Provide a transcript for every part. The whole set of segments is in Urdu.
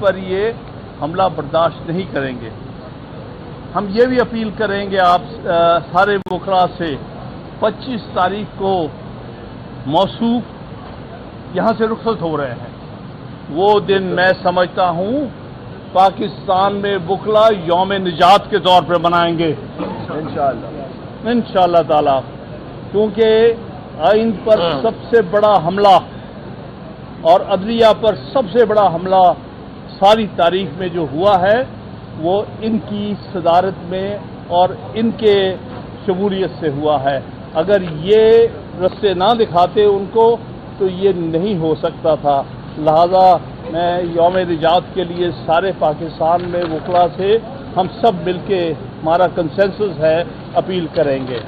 پر یہ حملہ برداشت نہیں کریں گے۔ ہم یہ بھی اپیل کریں گے آپ سارے وکلاء سے 25 تاریخ کو موصوف یہاں سے رخصت ہو رہے ہیں۔ وہ دن میں سمجھتا ہوں پاکستان میں وکلاء یوم نجات کے طور پر منائیں گے انشاءاللہ تعالی، کیونکہ آئین پر سب سے بڑا حملہ اور عدلیہ پر سب سے بڑا حملہ ساری تاریخ میں جو ہوا ہے وہ ان کی صدارت میں اور ان کے شمولیت سے ہوا ہے۔ اگر یہ رستے نہ دکھاتے ان کو تو یہ نہیں ہو سکتا تھا۔ لہذا میں یوم نجات کے لیے سارے پاکستان میں وکلاء سے ہم سب مل کے ہمارا کنسنسس ہے، اپیل کریں گے۔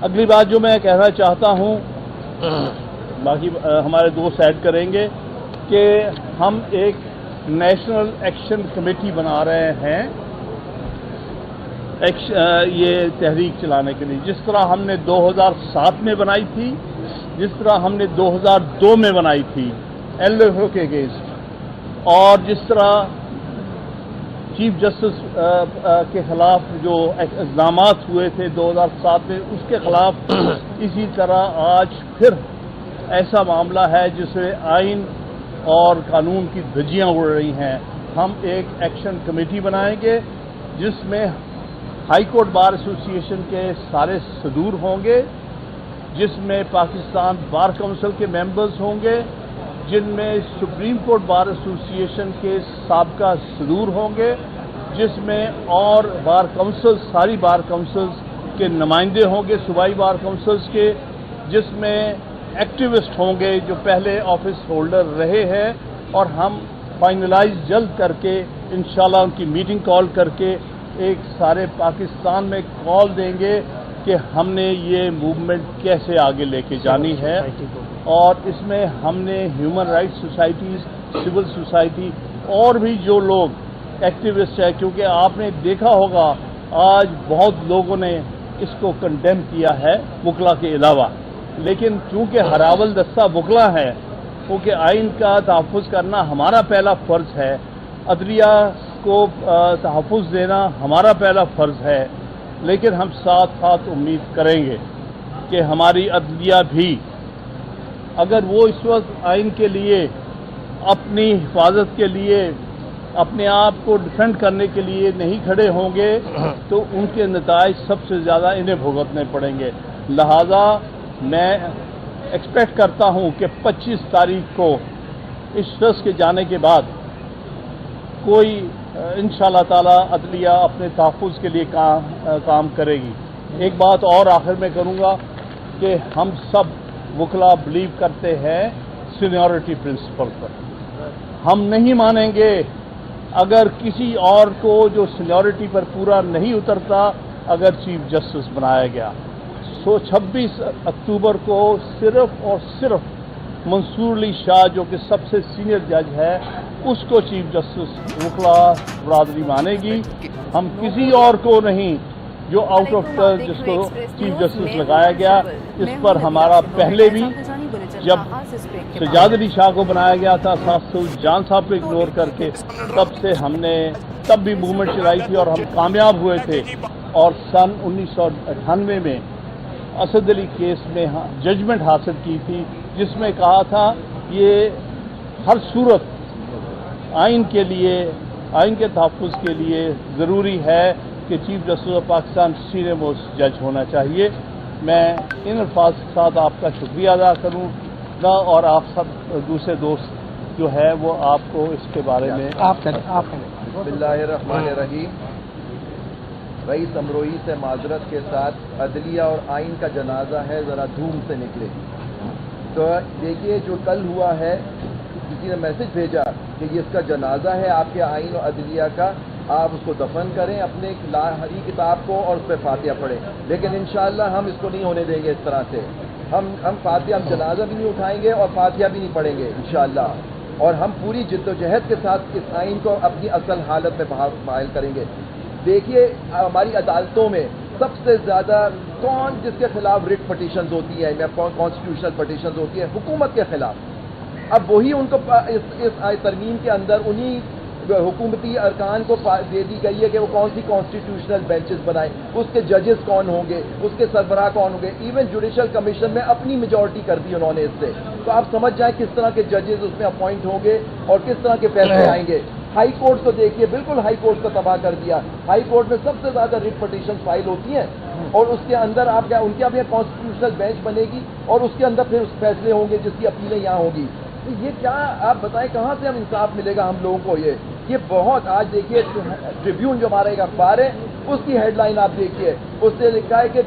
اگلی بات جو میں کہنا چاہتا ہوں، باقی ہمارے دوست ایڈ کریں گے، کہ ہم ایک نیشنل ایکشن کمیٹی بنا رہے ہیں یہ تحریک چلانے کے لیے، جس طرح ہم نے 2007 میں بنائی تھی، جس طرح ہم نے 2002 میں بنائی تھی ایل ایف او کے اگینسٹ، اور جس طرح چیف جسٹس کے خلاف جو اقدامات ہوئے تھے 2007 میں، اس کے خلاف اسی طرح آج پھر ایسا معاملہ ہے جس میں آئین اور قانون کی دھجیاں اڑ رہی ہیں۔ ہم ایک ایکشن کمیٹی بنائیں گے جس میں ہائی کورٹ بار ایسوسی ایشن کے سارے صدور ہوں گے، جس میں پاکستان بار کونسل کے ممبرز ہوں گے، جن میں سپریم کورٹ بار ایسوسی ایشن کے سابقہ صدور ہوں گے، جس میں اور بار کونسل ساری بار کونسلز کے نمائندے ہوں گے صوبائی بار کونسلز کے، جس میں ایکٹیوسٹ ہوں گے جو پہلے آفس ہولڈر رہے ہیں، اور ہم فائنلائز جلد کر کے انشاءاللہ ان کی میٹنگ کال کر کے ایک سارے پاکستان میں کال دیں گے کہ ہم نے یہ موومنٹ کیسے آگے لے کے جانی ہے۔ اور اس میں ہم نے human rights societies, civil society اور بھی جو لوگ ایکٹیوسٹ ہیں، کیونکہ آپ نے دیکھا ہوگا آج بہت لوگوں نے اس کو کنڈیم کیا ہے وکلاء کے علاوہ، لیکن چونکہ ہراول دستہ وکلاء ہے، کیونکہ آئین کا تحفظ کرنا ہمارا پہلا فرض ہے، عدلیہ کو تحفظ دینا ہمارا پہلا فرض ہے، لیکن ہم ساتھ ساتھ امید کریں گے کہ ہماری عدلیہ بھی، اگر وہ اس وقت آئین کے لیے اپنی حفاظت کے لیے اپنے آپ کو ڈیفینڈ کرنے کے لیے نہیں کھڑے ہوں گے تو ان کے نتائج سب سے زیادہ انہیں بھگتنے پڑیں گے۔ لہذا میں ایکسپیکٹ کرتا ہوں کہ 25 تاریخ کو اس شخص کے جانے کے بعد کوئی انشاءاللہ تعالی عدلیہ اپنے تحفظ کے لیے کام کرے گی۔ ایک بات اور آخر میں کروں گا کہ ہم سب وکلاء بلیو کرتے ہیں سینیورٹی پرنسپل پر۔ ہم نہیں مانیں گے اگر کسی اور کو جو سینیورٹی پر پورا نہیں اترتا اگر چیف جسٹس بنایا گیا۔ 26 اکتوبر کو صرف اور صرف منصور علی شاہ جو کہ سب سے سینئر جج ہے اس کو چیف جسٹس وکلاء برادری مانے گی، ہم کسی اور کو نہیں۔ جو آؤٹ آف ٹرن جس کو چیف جسٹس لگایا گیا، اس پر ہمارا پہلے بھی جب سجاد علی شاہ کو بنایا گیا تھا جان صاحب کو اگنور کر کے، تب سے ہم نے تب بھی موومنٹ چلائی تھی اور ہم کامیاب ہوئے تھے، اور سن 1998 میں اسد علی کیس میں ججمنٹ حاصل کی تھی جس میں کہا تھا یہ ہر صورت آئین کے لیے، آئین کے تحفظ کے لیے ضروری ہے کہ chief justice of Pakistan senior most جج ہونا چاہیے۔ میں ان الفاظ کے ساتھ آپ کا شکریہ ادا کروں گا، اور آپ سب دوسرے دوست جو ہے وہ آپ کو اس کے بارے میں بسم اللہ الرحمن الرحیم۔ رئیس امروئی سے معذرت کے ساتھ عدلیہ اور آئین کا جنازہ ہے، ذرا دھوم سے نکلے۔ تو دیکھیے جو کل ہوا ہے، کسی نے میسج بھیجا کہ یہ اس کا جنازہ ہے آپ کے آئین اور عدلیہ کا، آپ اس کو دفن کریں اپنے ہری کتاب کو اور اس پہ فاتحہ پڑھیں، لیکن انشاءاللہ ہم اس کو نہیں ہونے دیں گے اس طرح سے۔ ہم فاتحہ، ہم جنازہ بھی نہیں اٹھائیں گے اور فاتحہ بھی نہیں پڑھیں گے انشاءاللہ، اور ہم پوری جد و جہد کے ساتھ اس آئین کو اپنی اصل حالت میں بحال کریں گے۔ دیکھیے ہماری عدالتوں میں سب سے زیادہ کون جس کے خلاف ریٹ پٹیشنز ہوتی ہے یا کانسٹیٹیوشنل پٹیشنز ہوتی ہے؟ حکومت کے خلاف۔ اب وہی ان کو اس ترمیم کے اندر انہی حکومتی ارکان کو دے دی گئی ہے کہ وہ کون سی کانسٹیٹیوشنل بینچز بنائیں، اس کے ججز کون ہوں گے، اس کے سربراہ کون ہوں گے، ایون جوڈیشل کمیشن میں اپنی میجورٹی کر دی انہوں نے اس سے. تو آپ سمجھ جائیں کس طرح کے ججز اس میں اپوائنٹ ہوں گے اور کس طرح کے فیصلے آئیں گے. ہائی کورٹ کو دیکھیے، بالکل ہائی کورٹ کو تباہ کر دیا. ہائی کورٹ میں سب سے زیادہ ریٹ پٹیشن فائل ہوتی ہیں اور اس کے اندر آپ کیا ان کے اب کانسٹیٹیوشنل بینچ بنے گی اور اس کے اندر پھر فیصلے ہوں گے جس کی اپیلیں یہاں ہوں گی. یہ کیا آپ بتائیں کہاں سے ہم انصاف ملے گا ہم لوگوں کو. یہ بہت آج دیکھیے ٹریبیون جو ہمارا ایک اخبار ہے اس کی ہیڈ لائن آپ دیکھیے، اس سے لکھا ہے کہ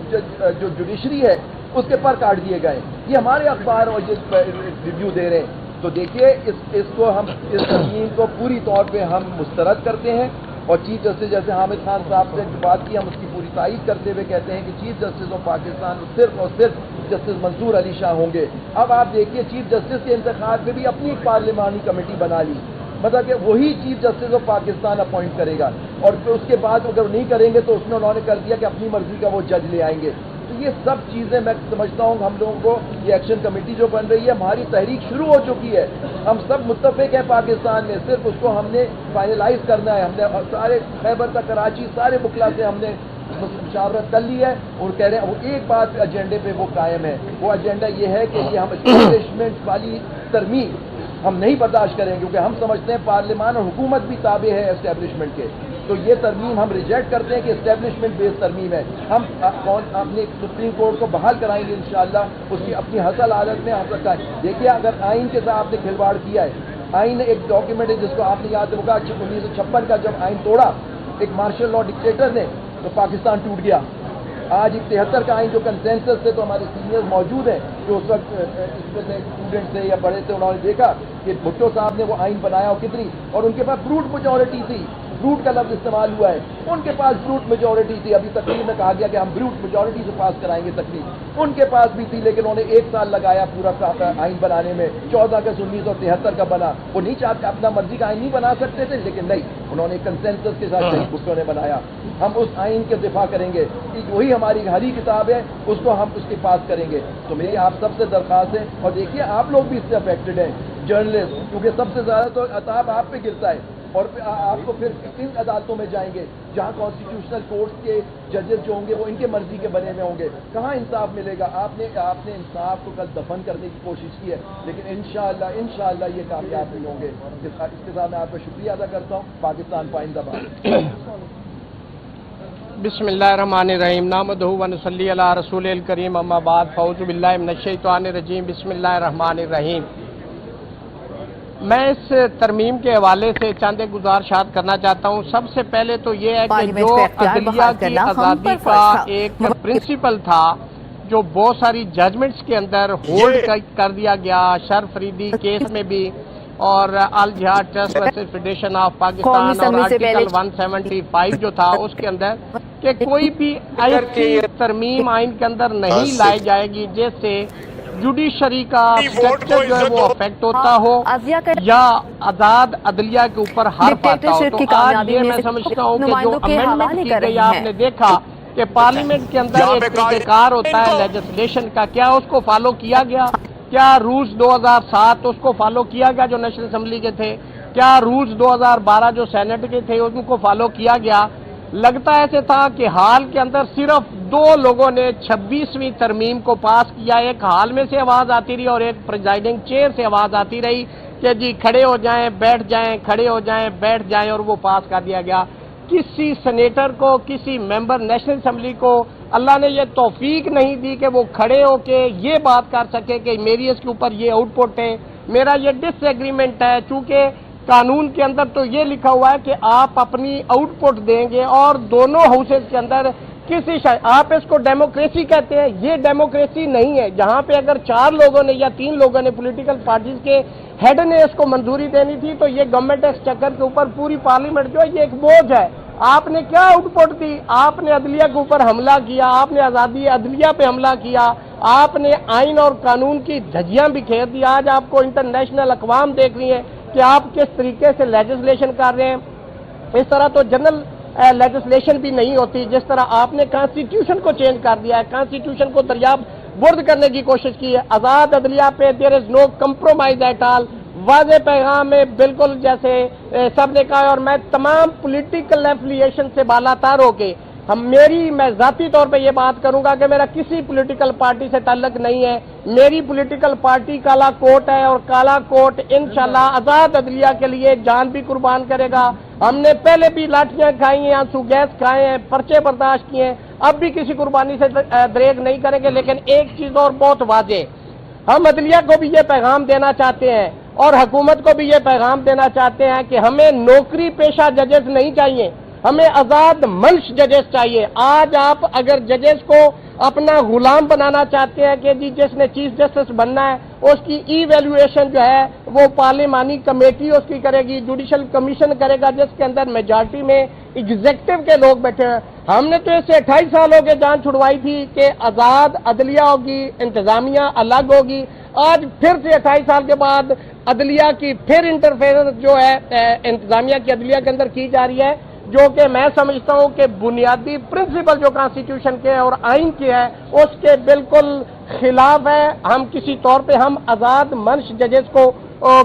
جو جوڈیشری ہے اس کے پر کاٹ دیے گئے. یہ ہمارے اخبار اور جس ریویو دے رہے ہیں. تو دیکھیے اس کو ہم اس ترمیم کو پوری طور پہ ہم مسترد کرتے ہیں اور چیف جسٹس جیسے حامد خان صاحب سے بات کی ہم اس کی پوری تائید کرتے ہوئے کہتے ہیں کہ چیف جسٹس آف پاکستان صرف اور صرف جسٹس منصور علی شاہ ہوں گے. اب آپ دیکھیے چیف جسٹس کے انتخاب میں بھی اپنی ایک پارلیمانی کمیٹی بنا لی، مطلب کہ وہی chief justice of Pakistan appoint کرے گا اور پھر اس کے بعد اگر نہیں کریں گے تو اس میں انہوں نے کر دیا کہ اپنی مرضی کا وہ جج لے آئیں گے. تو یہ سب چیزیں میں سمجھتا ہوں ہم لوگوں کو یہ ایکشن کمیٹی جو بن رہی ہے ہماری تحریک شروع ہو چکی ہے. ہم سب متفق ہیں پاکستان میں، صرف اس کو ہم نے فائنلائز کرنا ہے. ہم نے سارے خیبر تک کراچی سارے بکلا سے ہم نے مشاورت کر لی ہے اور کہہ رہے ہیں وہ ایک بات ایجنڈے پہ وہ قائم ہے. وہ ایجنڈا یہ ہے کہ یہ ہم اسٹیبلشمنٹ والی ترمیم ہم نہیں برداشت کریں گے کیونکہ ہم سمجھتے ہیں پارلیمان اور حکومت بھی تابع ہے اسٹیبلشمنٹ کے. تو یہ ترمیم ہم ریجیکٹ کرتے ہیں کہ اسٹیبلشمنٹ بیس ترمیم ہے. ہم اپنے سپریم کورٹ کو بحال کرائیں گے انشاءاللہ اس کی اپنی حاصل عادت میں ہم رکھا ہے. دیکھیے اگر آئین کے ساتھ آپ نے کھلواڑ کیا ہے، آئین ایک ڈاکیومنٹ ہے جس کو آپ نے یاد ہوگا 1956 کا جب آئین توڑا ایک مارشل لا ڈکٹیٹر نے تو پاکستان ٹوٹ گیا. آج 73 کا آئین جو کنسنسس سے تو ہمارے سینئر موجود ہیں جو اس وقت اس میں سے اسٹوڈنٹ تھے یا بڑے تھے، انہوں نے دیکھا کہ بھٹو صاحب نے وہ آئین بنایا اور کتنی، اور ان کے پاس بروٹ میجورٹی تھی. بروٹ کا لفظ استعمال ہوا ہے، ان کے پاس بروٹ میجورٹی تھی. ابھی تقریر میں کہا گیا کہ ہم بروٹ میجورٹی سے پاس کرائیں گے تقریر، ان کے پاس بھی تھی لیکن انہوں نے 1 سال لگایا پورا آئین بنانے میں. 14 اگست 1973 کا بنا. وہ نہیں چاہتے اپنا مرضی کا آئین نہیں بنا سکتے تھے لیکن نہیں، انہوں نے کنسنسس کے ساتھ شہید بھٹو نے بنایا. ہم اس آئین کے دفاع کریں گے، وہی ہماری ہری کتاب ہے، اس کو ہم اس کے پاس کریں گے. تو میری آپ سب سے درخواست ہے اور دیکھیے آپ لوگ بھی اس سے افیکٹڈ ہیں جرنلسٹ، کیونکہ سب سے زیادہ تو عذاب آپ پہ گرتا ہے اور آپ کو پھر ان عدالتوں میں جائیں گے جہاں کانسٹیٹیوشنل کورٹس کے ججز جو ہوں گے وہ ان کے مرضی کے بنے ہوئے ہوں گے. کہاں انصاف ملے گا؟ آپ نے انصاف کو کل دفن کرنے کی کوشش کی ہے لیکن انشاءاللہ یہ کامیاب نہیں ہوں گے. اس کے ساتھ میں آپ کا شکریہ ادا کرتا ہوں. پاکستان پائندہ باد. بسم اللہ الرحمن الرحیم نحمدہ و نصلی علی رسول الکریم اما بعد فاعوذ باللہ من الشیطان الرجیم بسم اللہ الرحمن الرحیم. میں اس ترمیم کے حوالے سے چند گزارشات کرنا چاہتا ہوں. سب سے پہلے تو یہ ہے کہ جو عدلیہ کی آزادی کا ایک پرنسپل تھا جو بہت ساری ججمنٹس کے اندر ہولڈ کر دیا گیا، شرف فریدی کیس میں بھی اور Al-Jihad trust versus federation of Pakistan اور آرٹیکل 175 جو تھا اس کے اندر کہ کوئی بھی ایسی ترمیم آئین کے اندر نہیں لائی جائے گی جس سے جوڈیشری کا سٹرکچر جو ہے وہ افیکٹ ہوتا ہو یا آزاد عدلیہ کے اوپر حرف آتا ہو. تو آج یہ میں سمجھتا ہوں کہ جو امینڈمنٹ کی گئی آپ نے دیکھا کہ پارلیمنٹ کے اندر ایک طریقہ کار ہوتا ہے لیجسلیشن کا، کیا اس کو فالو کیا گیا؟ کیا رولز 2007 اس کو فالو کیا گیا جو نیشنل اسمبلی کے تھے؟ کیا رولز 2012 جو سینٹ کے تھے ان کو فالو کیا گیا؟ لگتا ایسے تھا کہ حال کے اندر صرف 2 لوگوں نے 26ویں ترمیم کو پاس کیا. ایک حال میں سے آواز آتی رہی اور ایک پریزائڈنگ چیئر سے آواز آتی رہی کہ جی کھڑے ہو جائیں بیٹھ جائیں، کھڑے ہو جائیں بیٹھ جائیں، اور وہ پاس کر دیا گیا. کسی سینیٹر کو، کسی ممبر نیشنل اسمبلی کو اللہ نے یہ توفیق نہیں دی کہ وہ کھڑے ہو کے یہ بات کر سکے کہ میری اس کے اوپر یہ آؤٹ پٹ ہے، میرا یہ ڈس ایگریمنٹ ہے. چونکہ قانون کے اندر تو یہ لکھا ہوا ہے کہ آپ اپنی آؤٹ پٹ دیں گے اور دونوں ہاؤسز کے اندر آپ اس کو ڈیموکریسی کہتے ہیں، یہ ڈیموکریسی نہیں ہے. جہاں پہ اگر 4 لوگوں نے یا 3 لوگوں نے پولیٹیکل پارٹیز کے ہیڈ نے اس کو منظوری دینی تھی تو یہ گورنمنٹ ایکسچیکر کے اوپر پوری پارلیمنٹ جو ہے یہ ایک بوجھ ہے. آپ نے کیا آؤٹ پٹ دی؟ آپ نے عدلیہ کے اوپر حملہ کیا، آپ نے آزادی عدلیہ پہ حملہ کیا، آپ نے آئین اور قانون کی دھجیاں بکھیر دی. آج آپ کو انٹرنیشنل اقوام دیکھ رہی ہیں کہ آپ کس طریقے سے لیجسلیشن کر رہے ہیں. اس طرح تو جنرل لیجسلیشن بھی نہیں ہوتی. جس طرح آپ نے کانسٹیٹیوشن کو چینج کر دیا ہے، کانسٹیٹیوشن کو دریافت برد کرنے کی کوشش کی ہے. آزاد عدلیہ پہ دیر از نو کمپرومائز ایٹ آل. واضح پیغام ہے بالکل جیسے سب نے کہا. اور میں تمام پولیٹیکل ایفیلیشن سے بالاتر ہو کے میں ذاتی طور پہ یہ بات کروں گا کہ میرا کسی پولیٹیکل پارٹی سے تعلق نہیں ہے. میری پولیٹیکل پارٹی کالا کوٹ ہے اور کالا کوٹ انشاءاللہ آزاد عدلیہ کے لیے جان بھی قربان کرے گا. ہم نے پہلے بھی لاٹھیاں کھائی ہیں, آنسو گیس کھائے ہیں, پرچے برداشت کیے ہیں, اب بھی کسی قربانی سے دریغ نہیں کریں گے. لیکن ایک چیز اور بہت واضح, ہم عدلیہ کو بھی یہ پیغام دینا چاہتے ہیں اور حکومت کو بھی یہ پیغام دینا چاہتے ہیں کہ ہمیں نوکری پیشہ ججز نہیں چاہیے, ہمیں آزاد منش ججز چاہیے. آج آپ اگر ججز کو اپنا غلام بنانا چاہتے ہیں کہ جی جس نے چیف جسٹس بننا ہے اس کی ایویلویشن جو ہے وہ پارلیمانی کمیٹی اس کی کرے گی, جوڈیشل کمیشن کرے گا جس کے اندر میجارٹی میں ایگزیکٹو کے لوگ بیٹھے ہیں. ہم نے تو اس سے 28 سال ہو کے جان چھڑوائی تھی کہ آزاد عدلیہ ہوگی, انتظامیہ الگ ہوگی. آج پھر سے 28 سال کے بعد عدلیہ کی پھر انٹرفیئرنس جو ہے انتظامیہ کی عدلیہ کے اندر کی جا رہی ہے, جو کہ میں سمجھتا ہوں کہ بنیادی پرنسپل جو کانسٹیٹیوشن کے اور آئین کے ہے اس کے بالکل خلاف ہے. ہم کسی طور پہ ہم آزاد منش ججز کو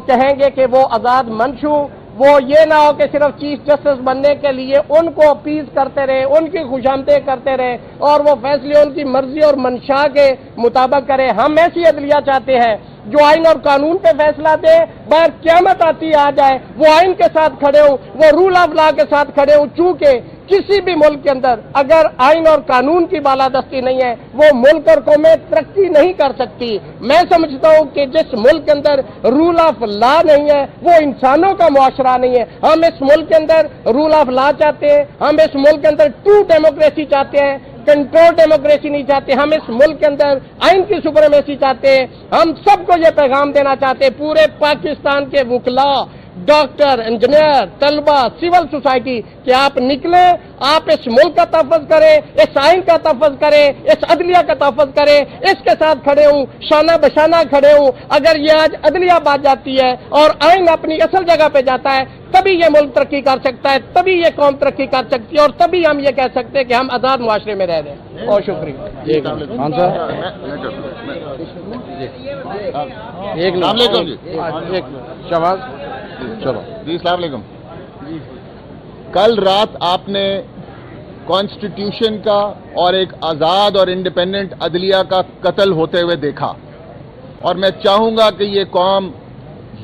کہیں گے کہ وہ آزاد منش ہوں, وہ یہ نہ ہو کہ صرف چیف جسٹس بننے کے لیے ان کو اپیز کرتے رہے, ان کی خوشامدیں کرتے رہے اور وہ فیصلے ان کی مرضی اور منشا کے مطابق کرے. ہم ایسی عدلیہ چاہتے ہیں جو آئین اور قانون پہ فیصلہ دے, باہر قیامت آتی آ جائے وہ آئین کے ساتھ کھڑے ہوں, وہ رول آف لا کے ساتھ کھڑے ہوں. چونکہ کسی بھی ملک کے اندر اگر آئین اور قانون کی بالادستی نہیں ہے وہ ملک اور قومیں ترقی نہیں کر سکتی. میں سمجھتا ہوں کہ جس ملک کے اندر رول آف لا نہیں ہے وہ انسانوں کا معاشرہ نہیں ہے. ہم اس ملک کے اندر رول آف لا چاہتے ہیں, ہم اس ملک کے اندر ٹرو ڈیموکریسی چاہتے ہیں, کنٹرول ڈیموکریسی نہیں چاہتے. ہم اس ملک کے اندر آئین کی سپریمیسی چاہتے ہیں. ہم سب کو یہ پیغام دینا چاہتے ہیں, پورے پاکستان کے وکلاء, ڈاکٹر, انجینئر, طلبہ, سول سوسائٹی, کہ آپ نکلیں, آپ اس ملک کا تحفظ کریں, اس آئین کا تحفظ کریں, اس عدلیہ کا تحفظ کریں, اس کے ساتھ کھڑے ہوں, شانہ بشانہ کھڑے ہوں. اگر یہ آج عدلیہ بات جاتی ہے اور آئین اپنی اصل جگہ پہ جاتا ہے تبھی یہ ملک ترقی کر سکتا ہے, تبھی یہ قوم ترقی کر سکتی ہے اور تبھی ہم یہ کہہ سکتے ہیں کہ ہم آزاد معاشرے میں رہ رہے ہیں. بہت شکریہ. شہباز, چلو جی, السلام علیکم. کل رات آپ نے کانسٹیٹیوشن کا اور ایک آزاد اور انڈیپینڈنٹ عدلیہ کا قتل ہوتے ہوئے دیکھا, اور میں چاہوں گا کہ یہ قوم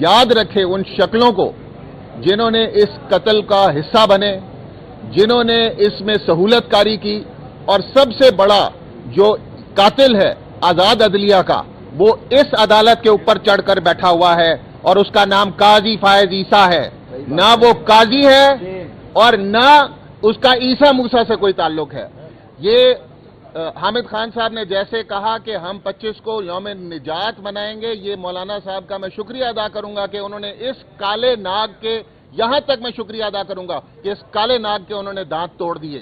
یاد رکھے ان شکلوں کو جنہوں نے اس قتل کا حصہ بنے, جنہوں نے اس میں سہولت کاری کی. اور سب سے بڑا جو قاتل ہے آزاد عدلیہ کا وہ اس عدالت کے اوپر چڑھ کر بیٹھا ہوا ہے اور اس کا نام قاضی فائز عیسیٰ ہے. نہ وہ قاضی ہے اور نہ اس کا عیسیٰ موسیٰ سے کوئی تعلق ہے. یہ حامد خان صاحب نے جیسے کہا کہ ہم 25 کو یوم نجات منائیں گے, یہ مولانا صاحب کا میں شکریہ ادا کروں گا کہ انہوں نے اس کالے ناگ کے, یہاں تک میں شکریہ ادا کروں گا کہ اس کالے ناگ کے انہوں نے دانت توڑ دیے.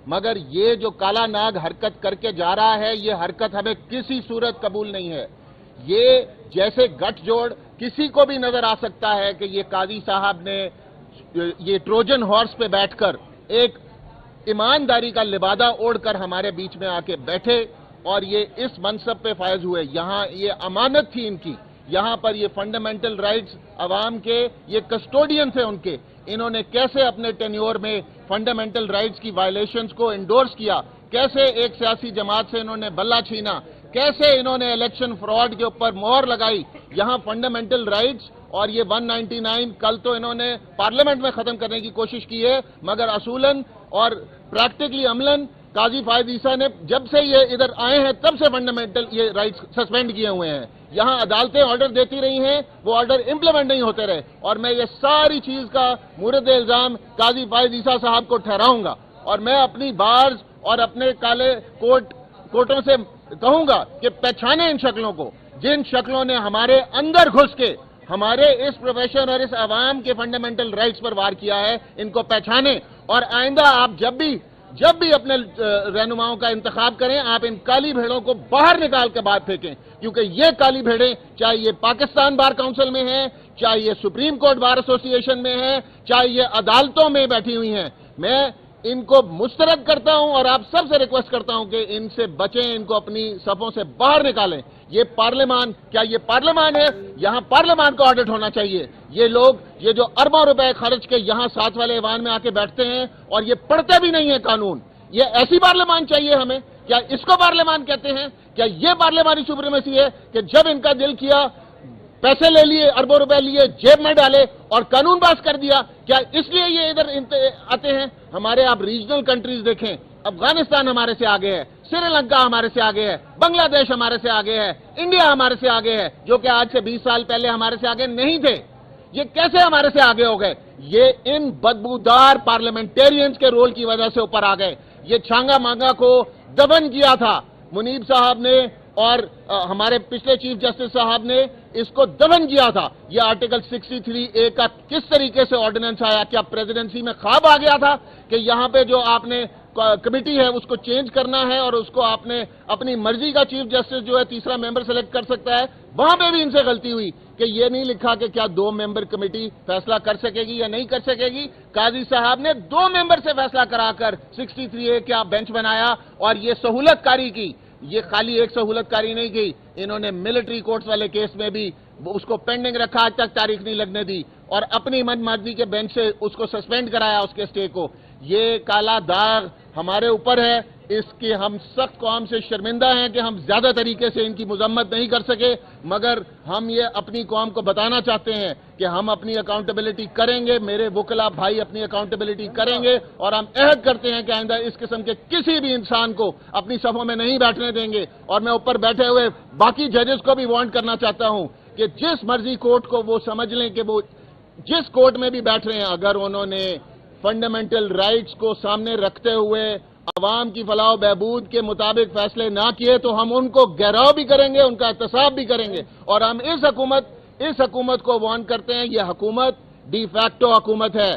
مگر یہ جو کالا ناگ حرکت کر کے جا رہا ہے, یہ حرکت ہمیں کسی صورت قبول نہیں ہے. یہ جیسے گٹھ جوڑ کسی کو بھی نظر آ سکتا ہے کہ یہ قاضی صاحب نے یہ ٹروجن ہارس پہ بیٹھ کر ایک ایمانداری کا لبادہ اوڑھ کر ہمارے بیچ میں آ کے بیٹھے اور یہ اس منصب پہ فائز ہوئے. یہاں یہ امانت تھی ان کی, یہاں پر یہ فنڈامنٹل رائٹس عوام کے یہ کسٹوڈین تھے ان کے. انہوں نے کیسے اپنے ٹینیور میں فنڈامنٹل رائٹس کی وائلیشنز کو انڈورس کیا, کیسے ایک سیاسی جماعت سے انہوں نے بلہ چھینا, کیسے انہوں نے الیکشن فراڈ کے اوپر مہر لگائی. یہاں فنڈامنٹل رائٹس اور یہ 199 کل تو انہوں نے پارلیمنٹ میں ختم کرنے کی کوشش کی ہے, مگر اصولاً اور پریکٹیکلی عملاً قاضی فائز عیسیٰ نے جب سے یہ ادھر آئے ہیں تب سے فنڈامنٹل یہ رائٹس سسپینڈ کیے ہوئے ہیں. یہاں عدالتیں آرڈر دیتی رہی ہیں, وہ آرڈر امپلیمنٹ نہیں ہوتے رہے, اور میں یہ ساری چیز کا مورد الزام قاضی فائز عیسیٰ صاحب کو ٹھہراؤں گا. اور میں اپنی بارز اور اپنے کالے کوٹوں سے کہوں گا کہ پہچانے ان شکلوں کو, جن شکلوں نے ہمارے اندر گھس کے ہمارے اس پروفیشن اور اس عوام کے فنڈامنٹل رائٹس پر وار کیا ہے, ان کو پہچانے. اور آئندہ آپ جب بھی اپنے رہنماؤں کا انتخاب کریں, آپ ان کالی بھیڑوں کو باہر نکال کے باہر پھینکیں, کیونکہ یہ کالی بھیڑیں چاہے یہ پاکستان بار کونسل میں ہیں, چاہے یہ سپریم کورٹ بار ایسوسی ایشن میں ہیں, چاہے یہ عدالتوں میں بیٹھی ہوئی ہیں. میں ان کو مسترد کرتا ہوں اور آپ سب سے ریکویسٹ کرتا ہوں کہ ان سے بچیں، ان کو اپنی صفوں سے باہر نکالیں. یہ پارلیمان، کیا یہ پارلیمان ہے؟ یہاں پارلیمان کا آڈٹ ہونا چاہیے. یہ لوگ یہ جو اربوں روپے خرچ کے یہاں ساتھ والے ایوان میں آ کے بیٹھتے ہیں اور یہ پڑھتے بھی نہیں ہیں قانون، یہ ایسی پارلیمان چاہیے ہمیں؟ کیا اس کو پارلیمان کہتے ہیں؟ کیا یہ پارلیمانی سپریمیسی ہے کہ جب ان کا دل کیا پیسے لے لیے، اربوں روپے لیے، جیب میں ڈالے اور قانون پاس کر دیا؟ کیا اس لیے یہ ادھر آتے ہیں؟ ہمارے آپ ریجنل کنٹریز دیکھیں، افغانستان ہمارے سے آگے ہے، سری لنکا ہمارے سے آگے ہے، بنگلہ دیش ہمارے سے آگے ہے، انڈیا ہمارے سے آگے ہے، جو کہ آج سے 20 سال پہلے ہمارے سے آگے نہیں تھے. یہ کیسے ہمارے سے آگے ہو گئے؟ یہ ان بدبودار پارلیمنٹیرینز کے رول کی وجہ سے اوپر آ گئے. یہ چھانگا مانگا کو دفن کیا تھا منیب صاحب نے اور ہمارے پچھلے چیف جسٹس صاحب نے اس کو دفن کیا تھا. یہ آرٹیکل 63A کا کس طریقے سے آرڈیننس آیا؟ کیا پریزیڈنسی میں خواب آ گیا تھا کہ یہاں پہ جو آپ نے کمیٹی ہے اس کو چینج کرنا ہے اور اس کو آپ نے اپنی مرضی کا چیف جسٹس جو ہے تیسرا ممبر سلیکٹ کر سکتا ہے؟ وہاں پہ بھی ان سے غلطی ہوئی کہ یہ نہیں لکھا کہ کیا 2 ممبر کمیٹی فیصلہ کر سکے گی یا نہیں کر سکے گی. قاضی صاحب نے 2 ممبر سے فیصلہ کرا کر 63A کا بینچ بنایا اور یہ سہولت کاری کی. یہ خالی ایک سہولت کاری نہیں کی، انہوں نے ملٹری کورٹس والے کیس میں بھی اس کو پینڈنگ رکھا، آج تک تاریخ نہیں لگنے دی اور اپنی من مرضی کے بینچ سے اس کو سسپینڈ کرایا اس کے اسٹے کو. یہ کالا داغ ہمارے اوپر ہے. اس کی ہم سخت قوم سے شرمندہ ہیں کہ ہم زیادہ طریقے سے ان کی مذمت نہیں کر سکے، مگر ہم یہ اپنی قوم کو بتانا چاہتے ہیں کہ ہم اپنی اکاؤنٹیبلٹی کریں گے. میرے وکلا بھائی اپنی اکاؤنٹیبلٹی کریں گے اور ہم عہد کرتے ہیں کہ آئندہ اس قسم کے کسی بھی انسان کو اپنی صفوں میں نہیں بیٹھنے دیں گے. اور میں اوپر بیٹھے ہوئے باقی ججز کو بھی وارن کرنا چاہتا ہوں کہ جس مرضی کورٹ کو وہ سمجھ لیں کہ وہ جس کورٹ میں بھی بیٹھ رہے ہیں، اگر انہوں نے فنڈامنٹل رائٹس کو سامنے رکھتے ہوئے عوام کی فلاح و بہبود کے مطابق فیصلے نہ کیے تو ہم ان کو گھیراؤ بھی کریں گے، ان کا احتساب بھی کریں گے. اور ہم اس حکومت کو وارن کرتے ہیں، یہ حکومت ڈی فیکٹو حکومت ہے،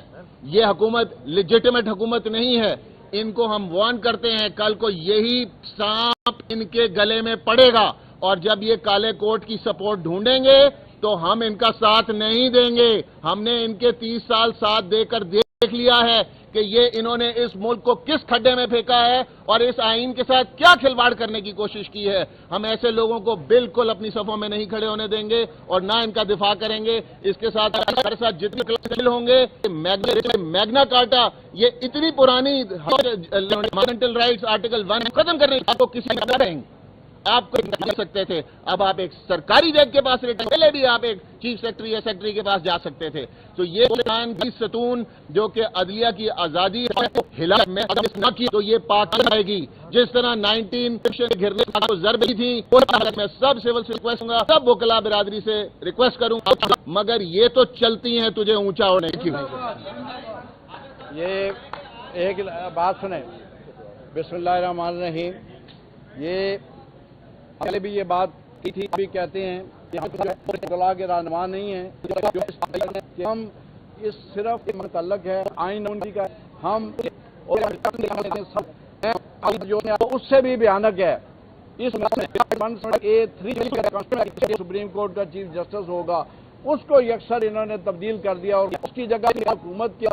یہ حکومت لیجٹیمیٹ حکومت نہیں ہے. ان کو ہم وارن کرتے ہیں کل کو یہی سانپ ان کے گلے میں پڑے گا اور جب یہ کالے کوٹ کی سپورٹ ڈھونڈیں گے تو ہم ان کا ساتھ نہیں دیں گے. ہم نے ان کے 30 سال ساتھ دے کر دیکھ لیا ہے کہ یہ انہوں نے اس ملک کو کس کھڈے میں پھینکا ہے اور اس آئین کے ساتھ کیا کھلواڑ کرنے کی کوشش کی ہے. ہم ایسے لوگوں کو بالکل اپنی صفوں میں نہیں کھڑے ہونے دیں گے اور نہ ان کا دفاع کریں گے. اس کے ساتھ ہمارے ساتھ جتنے کلاسل ہوں گے، میگنا کارٹا، یہ اتنی پرانی فنڈامنٹل رائٹس آرٹیکل 1 ختم کرنے کو کسی نہ رہیں گے. آپ کو کر سکتے تھے، اب آپ ایک سرکاری جج کے پاس ریٹرن، پہلے بھی آپ ایک چیف سیکرٹری یا سیکرٹری کے پاس جا سکتے تھے. تو یہ پاکستان کی ستون جو کہ عدلیہ کی آزادی ہے ہلا میں نہ کی تو یہ پاکستان آئے گی. جس طرح 19 گھرنے کو ضرب دی تھی، میں سب سول سے ریکویسٹ کروں گا، سب وکلا برادری سے ریکویسٹ کروں گا، مگر یہ تو چلتی ہیں تجھے اونچا ہونے کی. یہ ایک بات سنیں، بسم اللہ الرحمن الرحیم. یہ پہلے بھی یہ بات کی تھی، ابھی کہتے ہیں کہ ہم اطلاع کے رہنما نہیں ہیں کہ ہم اس صرف متعلق ہے آئین کا، ہم اس سے بھی بھیانک ہے. اس سپریم کورٹ کا چیف جسٹس ہوگا، اس کو یکسر انہوں نے تبدیل کر دیا اور اس کی جگہ حکومت کی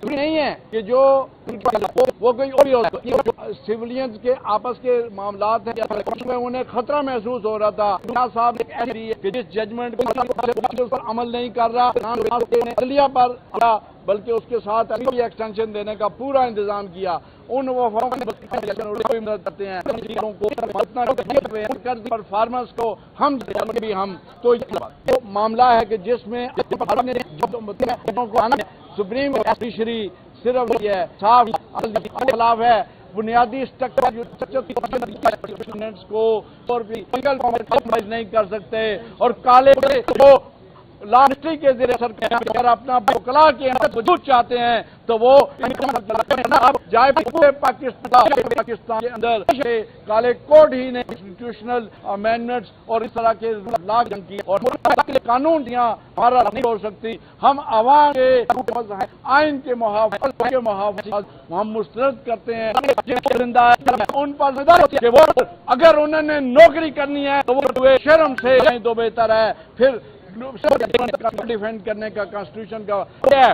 نہیں ہے کہ جو وہ کوئی اور ہی سیولینز کے آپس کے معاملات ہیں، انہیں خطرہ محسوس ہو رہا تھا. صاحب کہ جس ججمنٹ پر عمل نہیں کر رہا پر بلکہ اس کے ساتھ ابھی ایکسٹینشن دینے کا پورا انتظام کیا. ان مدد کرتے ہیں پرفارمنس کو ہم تو معاملہ ہے کہ جس میں سپریم جوڈیشری صرف یہ صاف خلاف ہے. بنیادی اسٹرکچر کو نہیں کر سکتے اور کالے لاسٹی کے زیر اثر اپنا وکلا کے وجود چاہتے ہیں تو وہ جائے پورے پاکستان کے اندر کالے کوڈ ہی نے انسٹیٹیوشنل امینڈمنٹس اور اس طرح کے لاگ کی اور قانون دیا ہمارا نہیں ہو سکتی. ہم عوام کے آئین کے محافظ ہم مسترد کرتے ہیں ان پر کہ وہ اگر انہوں نے نوکری کرنی ہے تو وہ شرم سے تو بہتر ہے. پھر ڈیفینڈ کرنے کا کانسٹیٹیوشن کا ہے